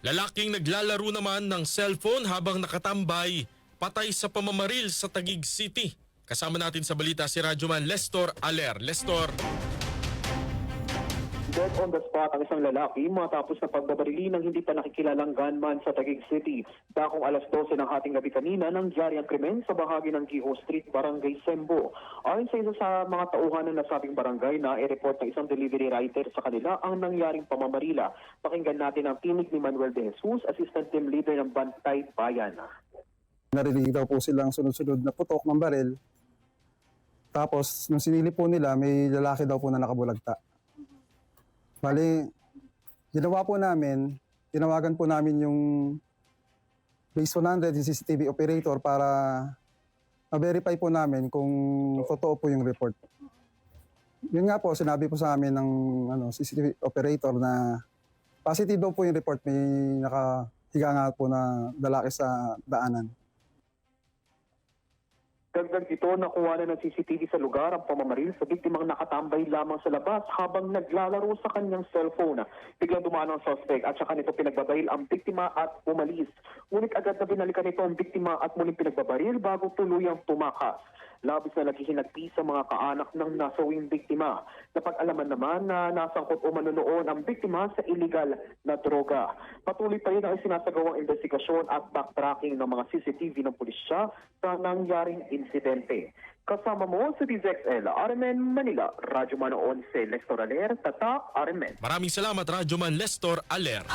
Lalaking naglalaro naman ng cellphone habang nakatambay, patay sa pamamaril sa Taguig City. Kasama natin sa balita si Radyoman Lestor Aler. Lestor. Dead on the spot ang isang lalaki matapos na pagbabarili ng hindi pa nakikilalang gunman sa Taguig City. Dakong alas 12 ng hating gabi kanina nangyari ang krimen sa bahagi ng Giho Street, Barangay Sembo. Ayon sa isa sa mga tauhan ng nasabing barangay na i-report ng isang delivery rider sa kanila ang nangyaring pamamarila. Pakinggan natin ang tinig ni Manuel de Jesus, Assistant Team Leader ng Bantay Bayan. Narinig daw po silang sunod-sunod na putok ng baril. Tapos, nung sinilip po nila, may lalaki daw po na nakabulagta. Bali, ginawa po namin, tinawagan po namin yung Base 100, yung CCTV operator para ma-verify po namin kung totoo po yung report. Yun nga po, sinabi po sa amin ng CCTV operator na positive daw po yung report, may nakahiga nga po na lalaki sa daanan. Dagdag dito, nakuha na ng CCTV sa lugar ang pamamaril sa biktimang nakatambay lamang sa labas habang naglalaro sa kanyang cellphone. Biglang dumaan ang suspect at saka nito pinagbabaril ang biktima at umalis. Ngunit agad na binalikan nito ang biktima at muling pinagbabaril bago tuluyang tumakas. Labis na naghihinagpi sa mga kaanak ng nasawing biktima. Napag-alaman naman na nasangkot o manunoon ang biktima sa illegal na droga. Patuloy pa rin ang sinasagawang investigasyon at backtracking ng mga CCTV ng pulisya sa nangyaring insidente. Kasama mo sa DZXL, Armen Manila, Radyo Man 11, Lestor Aler, Tata, Armen. Maraming salamat Radyoman Lestor Aler.